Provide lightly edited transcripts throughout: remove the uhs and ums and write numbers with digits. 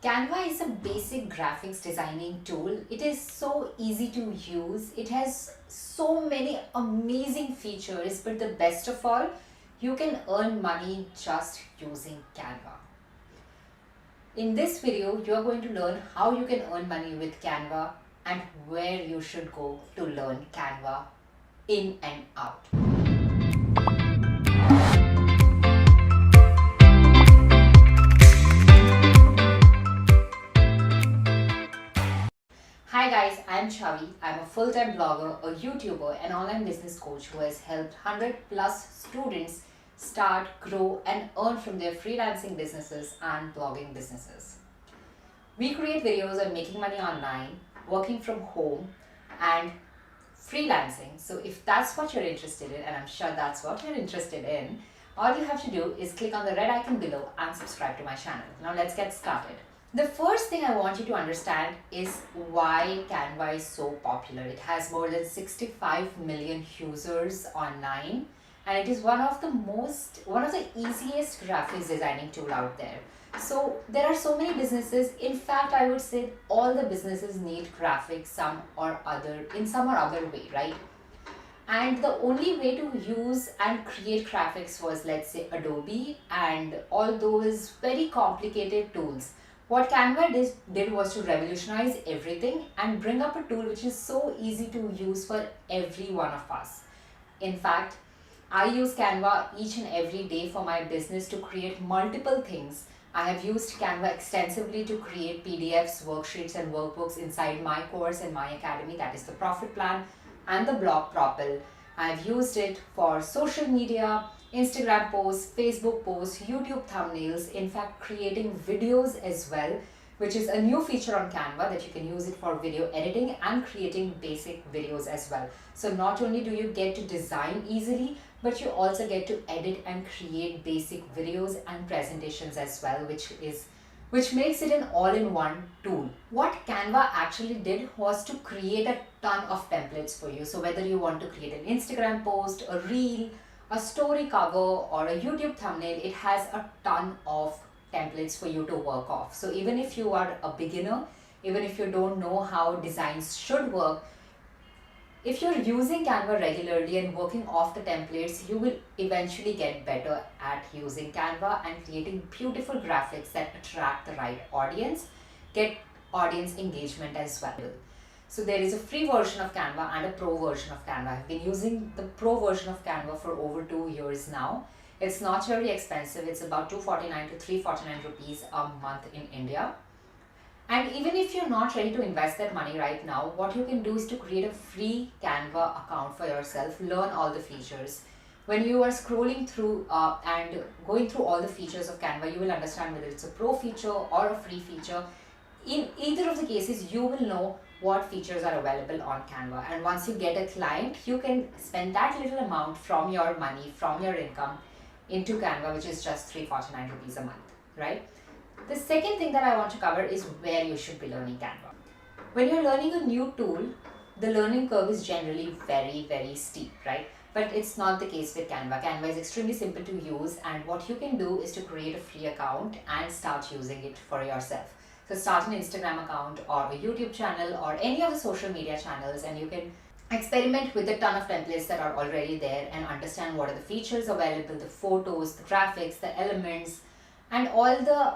Canva is a basic graphics designing tool. It is so easy to use. It has so many amazing features, but the best of all, you can earn money just using Canva. In this video, you are going to learn how you can earn money with Canva and where you should go to learn Canva in and out. Hi guys, I'm Chavi. I'm a full-time blogger, a YouTuber, and online business coach who has helped 100 plus students start, grow, and earn from their freelancing businesses and blogging businesses. We create videos on making money online, working from home, and freelancing. So if that's what you're interested in, and I'm sure that's what you're interested in, all you have to do is click on the red icon below and subscribe to my channel. Now let's get started. The first thing I want you to understand is why Canva is so popular. It has more than 65 million users online, and it is one of the easiest graphics designing tool out there. So there are so many businesses. In fact, I would say all the businesses need graphics in some or other way, right? And the only way to use and create graphics was, let's say, Adobe and all those very complicated tools. What Canva did was to revolutionize everything and bring up a tool which is so easy to use for every one of us. In fact, I use Canva each and every day for my business to create multiple things. I have used Canva extensively to create PDFs, worksheets, and workbooks inside my course and my academy, that is the Profit Plan and the blog Propel. I've used it for social media, Instagram posts, Facebook posts, YouTube thumbnails, in fact creating videos as well, which is a new feature on Canva that you can use it for video editing and creating basic videos as well. So not only do you get to design easily, but you also get to edit and create basic videos and presentations as well, which makes it an all-in-one tool. What Canva actually did was to create a ton of templates for you. So whether you want to create an Instagram post, a reel, a story cover, or a YouTube thumbnail, it has a ton of templates for you to work off. So even if you are a beginner, even if you don't know how designs should work, if you're using Canva regularly and working off the templates, you will eventually get better at using Canva and creating beautiful graphics that attract the right audience, get audience engagement as well. So there is a free version of Canva and a pro version of Canva. I've been using the pro version of Canva for over 2 years now. It's not very expensive. It's about 249 to 349 rupees a month in India. And even if you're not ready to invest that money right now, what you can do is to create a free Canva account for yourself, learn all the features. When you are scrolling through and going through all the features of Canva, you will understand whether it's a pro feature or a free feature. In either of the cases, you will know what features are available on Canva. And once you get a client, you can spend that little amount from your money, from your income into Canva, which is just 349 rupees a month, right? The second thing that I want to cover is where you should be learning Canva. When you're learning a new tool, the learning curve is generally very, very steep, right? But it's not the case with Canva. Canva is extremely simple to use, and what you can do is to create a free account and start using it for yourself. So start an Instagram account or a YouTube channel or any of the social media channels, and you can experiment with a ton of templates that are already there and understand what are the features available, the photos, the graphics, the elements, and all the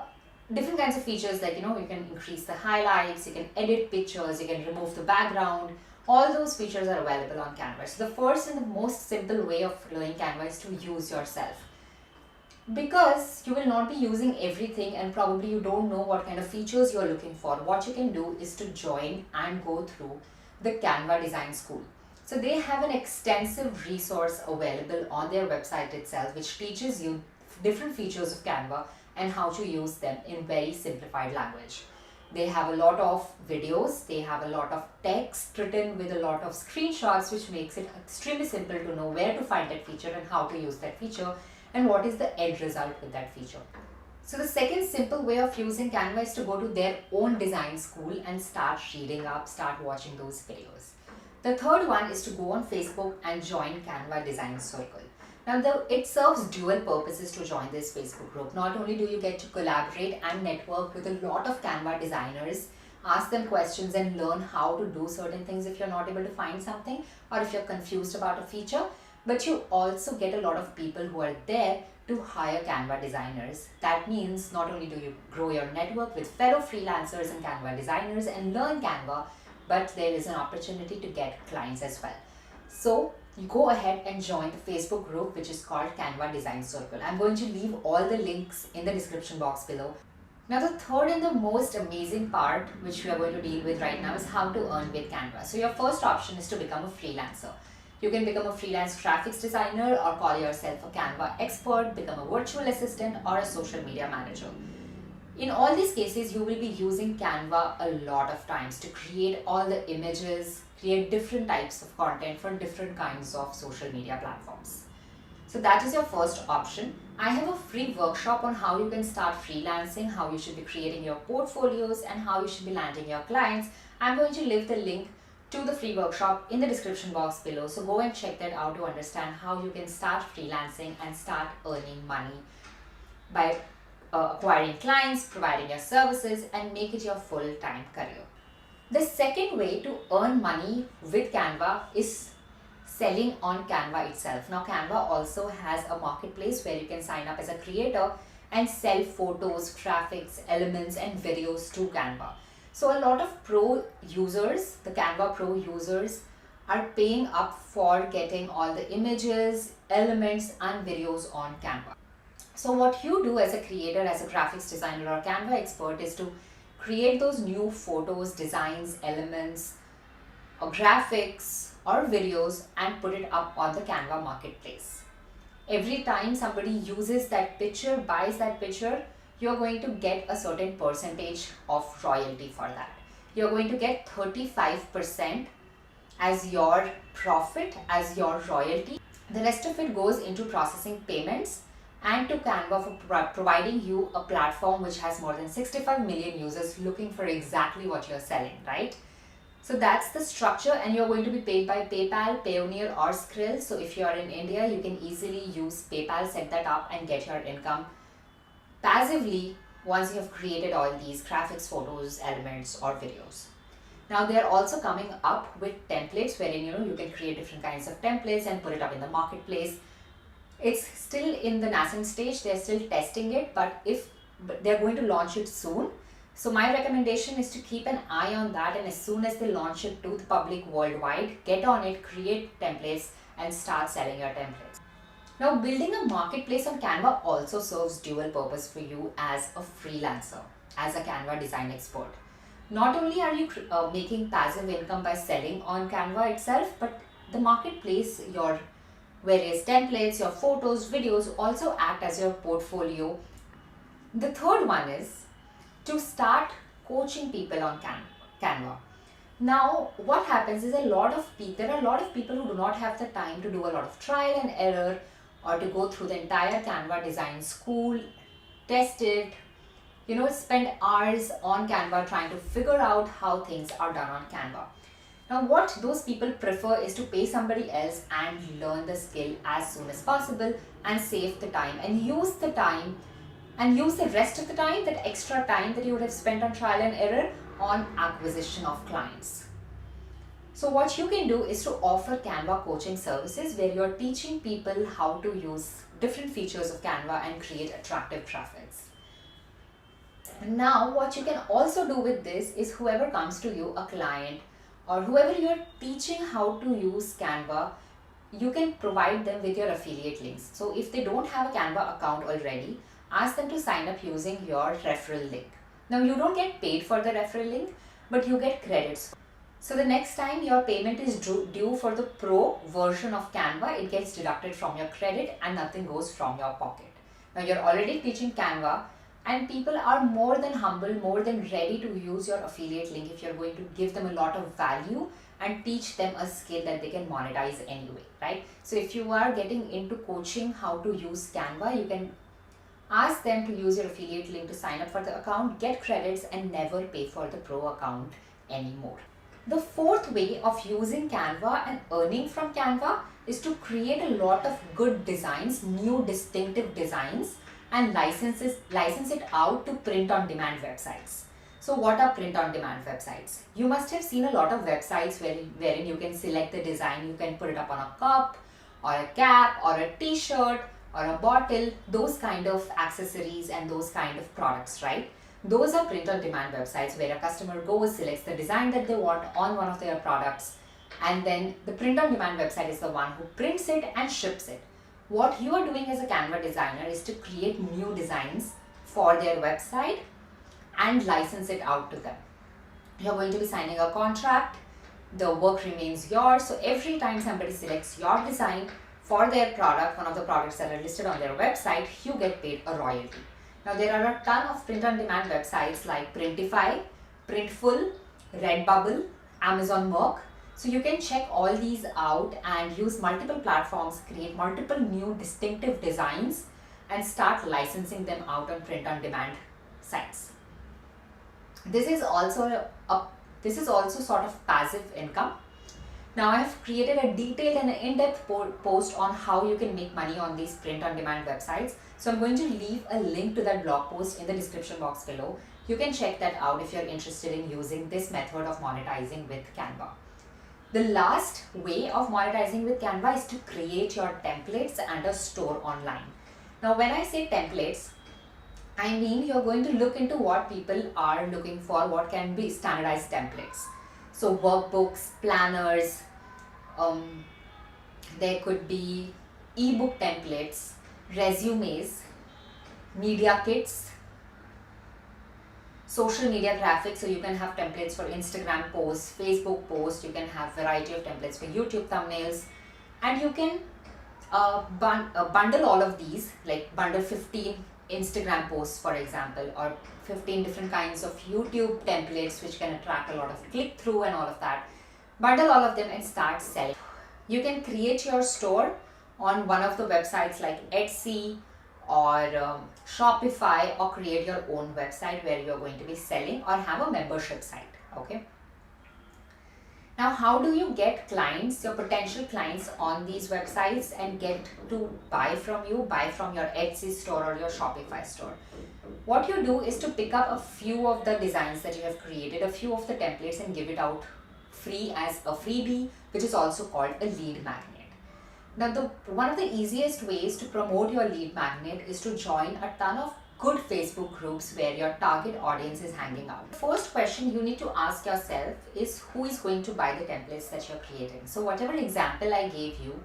different kinds of features, like, you can increase the highlights, you can edit pictures, you can remove the background. All those features are available on Canva. So the first and the most simple way of learning Canva is to use yourself. Because you will not be using everything and probably you don't know what kind of features you're looking for, what you can do is to join and go through the Canva Design School. So they have an extensive resource available on their website itself, which teaches you different features of Canva and how to use them in very simplified language. They have a lot of videos, they have a lot of text written with a lot of screenshots, which makes it extremely simple to know where to find that feature and how to use that feature and what is the end result with that feature. So the second simple way of using Canva is to go to their own design school and start reading up, start watching those videos. The third one is to go on Facebook and join Canva Design Circle. Now, it serves dual purposes to join this Facebook group. Not only do you get to collaborate and network with a lot of Canva designers, ask them questions and learn how to do certain things if you're not able to find something or if you're confused about a feature, but you also get a lot of people who are there to hire Canva designers. That means not only do you grow your network with fellow freelancers and Canva designers and learn Canva, but there is an opportunity to get clients as well. So you go ahead and join the Facebook group, which is called Canva Design Circle. I'm going to leave all the links in the description box below. Now, the third and the most amazing part which we are going to deal with right now is how to earn with Canva. So your first option is to become a freelancer. You can become a freelance graphics designer or call yourself a Canva expert, become a virtual assistant or a social media manager. In all these cases, you will be using Canva a lot of times to create all the images, create different types of content for different kinds of social media platforms. So that is your first option. I have a free workshop on how you can start freelancing, how you should be creating your portfolios and how you should be landing your clients. I'm going to leave the link to the free workshop in the description box below. So go and check that out to understand how you can start freelancing and start earning money by acquiring clients, providing your services and make it your full-time career. The second way to earn money with Canva is selling on Canva itself. Now, Canva also has a marketplace where you can sign up as a creator and sell photos, graphics, elements and videos to Canva. So a lot of pro users, the Canva Pro users, are paying up for getting all the images, elements and videos on Canva. So what you do as a creator, as a graphics designer or Canva expert is to create those new photos, designs, elements, or graphics or videos and put it up on the Canva marketplace. Every time somebody uses that picture, buys that picture, you're going to get a certain percentage of royalty for that. You're going to get 35% as your profit, as your royalty. The rest of it goes into processing payments and to Canva for providing you a platform which has more than 65 million users looking for exactly what you're selling, right? So that's the structure and you're going to be paid by PayPal, Payoneer or Skrill. So if you're in India, you can easily use PayPal, set that up and get your income passively once you have created all these graphics, photos, elements or videos. Now they're also coming up with templates wherein you can create different kinds of templates and put it up in the marketplace. It's still in the nascent stage, they're still testing it, but they're going to launch it soon. So my recommendation is to keep an eye on that and as soon as they launch it to the public worldwide, get on it, create templates and start selling your templates. Now, building a marketplace on Canva also serves dual purpose for you as a freelancer, as a Canva design expert. Not only are you making passive income by selling on Canva itself, but the marketplace, your various templates, your photos, videos also act as your portfolio. The third one is to start coaching people on Canva. Now, what happens is there are a lot of people who do not have the time to do a lot of trial and error or to go through the entire Canva design school, test it, spend hours on Canva trying to figure out how things are done on Canva. Now, what those people prefer is to pay somebody else and learn the skill as soon as possible and save the time and use the time and use the rest of the time, that extra time that you would have spent on trial and error, on acquisition of clients. So what you can do is to offer Canva coaching services where you're teaching people how to use different features of Canva and create attractive graphics. Now, what you can also do with this is whoever comes to you, a client or whoever you're teaching how to use Canva, you can provide them with your affiliate links. So if they don't have a Canva account already, ask them to sign up using your referral link. Now, you don't get paid for the referral link, but you get credits. So the next time your payment is due for the pro version of Canva, it gets deducted from your credit and nothing goes from your pocket. Now, you're already teaching Canva and people are more than humble, more than ready to use your affiliate link if you're going to give them a lot of value and teach them a skill that they can monetize anyway, right? So if you are getting into coaching how to use Canva, you can ask them to use your affiliate link to sign up for the account, get credits and never pay for the pro account anymore. The fourth way of using Canva and earning from Canva is to create a lot of good designs, new distinctive designs, and license it out to print on demand websites. So what are print on demand websites? You must have seen a lot of websites wherein you can select the design, you can put it up on a cup or a cap or a t-shirt or a bottle, those kind of accessories and those kind of products, right? Those are print on demand websites where a customer goes, selects the design that they want on one of their products, and then the print on demand website is the one who prints it and ships it. What you are doing as a Canva designer is to create new designs for their website and license it out to them. You're going to be signing a contract, the work remains yours. So every time somebody selects your design for their product, one of the products that are listed on their website, you get paid a royalty. Now there are a ton of print on demand websites like Printify, Printful, Redbubble, Amazon Merc. So you can check all these out and use multiple platforms, create multiple new distinctive designs and start licensing them out on print on demand sites. This is also sort of passive income. Now I have created a detailed and in-depth post on how you can make money on these print on demand websites. So I'm going to leave a link to that blog post in the description box below. You can check that out if you're interested in using this method of monetizing with Canva. The last way of monetizing with Canva is to create your templates and a store online. Now when I say templates, I mean you're going to look into what people are looking for, what can be standardized templates. So workbooks, planners, there could be ebook templates, resumes, media kits, social media graphics. So you can have templates for Instagram posts, Facebook posts, you can have variety of templates for YouTube thumbnails, and you can bundle all of these, like bundle 15 Instagram posts for example, or 15 different kinds of YouTube templates which can attract a lot of click through and all of that. Bundle all of them and start selling. You can create your store on one of the websites like Etsy or Shopify, or create your own website where you're going to be selling, or have a membership site. Okay. Now, how do you get clients, your potential clients on these websites and get to buy from you, buy from your Etsy store or your Shopify store? What you do is to pick up a few of the designs that you have created, a few of the templates, and give it out free as a freebie, which is also called a lead magnet. Now, one of the easiest ways to promote your lead magnet is to join a ton of good Facebook groups where your target audience is hanging out. First question you need to ask yourself is who is going to buy the templates that you're creating. So whatever example I gave you,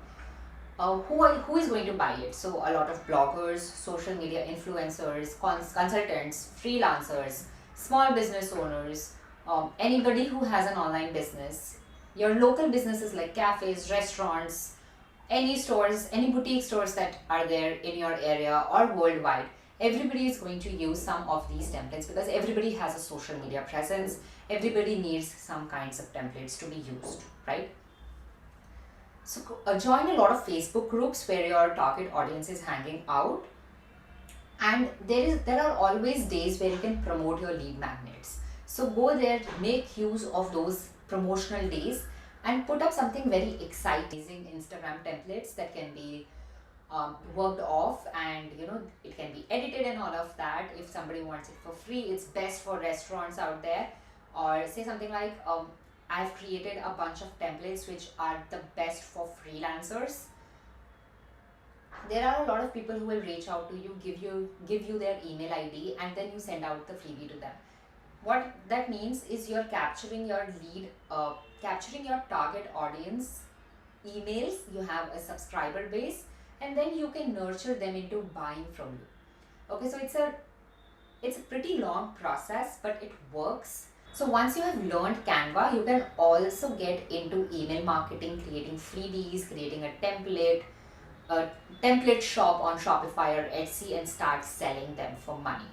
who is going to buy it? So a lot of bloggers, social media influencers, consultants, freelancers, small business owners, anybody who has an online business, your local businesses like cafes, restaurants, any stores, any boutique stores that are there in your area or worldwide. Everybody is going to use some of these templates because everybody has a social media presence. Everybody needs some kinds of templates to be used, right? So join a lot of Facebook groups where your target audience is hanging out. And there are always days where you can promote your lead magnets. So go there, make use of those promotional days and put up something very exciting Instagram templates that can be worked off, and it can be edited and all of that. If somebody wants it for free, it's best for restaurants out there. Or say something like I've created a bunch of templates which are the best for freelancers. There are a lot of people who will reach out to you, give you their email ID, and then you send out the freebie to them. What that means is you're capturing your lead, capturing your target audience emails. You have a subscriber base, and then you can nurture them into buying from you. Okay, so it's a pretty long process, but it works. So once you have learned Canva, you can also get into email marketing, creating freebies, creating a template shop on Shopify or Etsy, and start selling them for money.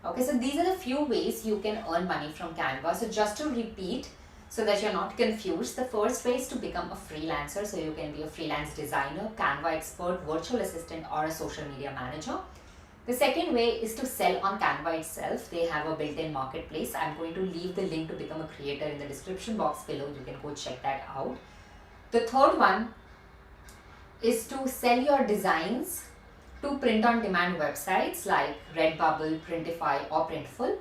Okay, so these are the few ways you can earn money from Canva. So just to repeat, so that you're not confused, the first way is to become a freelancer. So you can be a freelance designer, Canva expert, virtual assistant, or a social media manager. The second way is to sell on Canva itself. They have a built-in marketplace. I'm going to leave the link to become a creator in the description box below. You can go check that out. The third one is to sell your designs to print on demand websites like Redbubble, Printify, or Printful.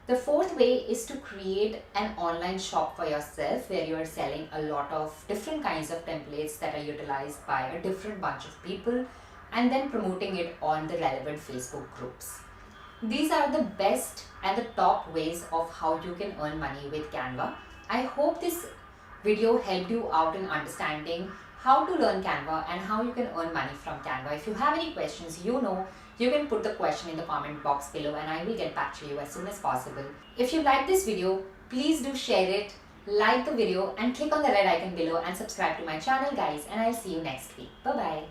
The fourth way is to create an online shop for yourself where you are selling a lot of different kinds of templates that are utilized by a different bunch of people and then promoting it on the relevant Facebook groups. These are the best and the top ways of how you can earn money with Canva. I hope this video helped you out in understanding how to learn Canva and how you can earn money from Canva. If you have any questions, you can put the question in the comment box below and I will get back to you as soon as possible. If you like this video, please do share it, like the video and click on the red icon below and subscribe to my channel guys, and I'll see you next week. Bye bye.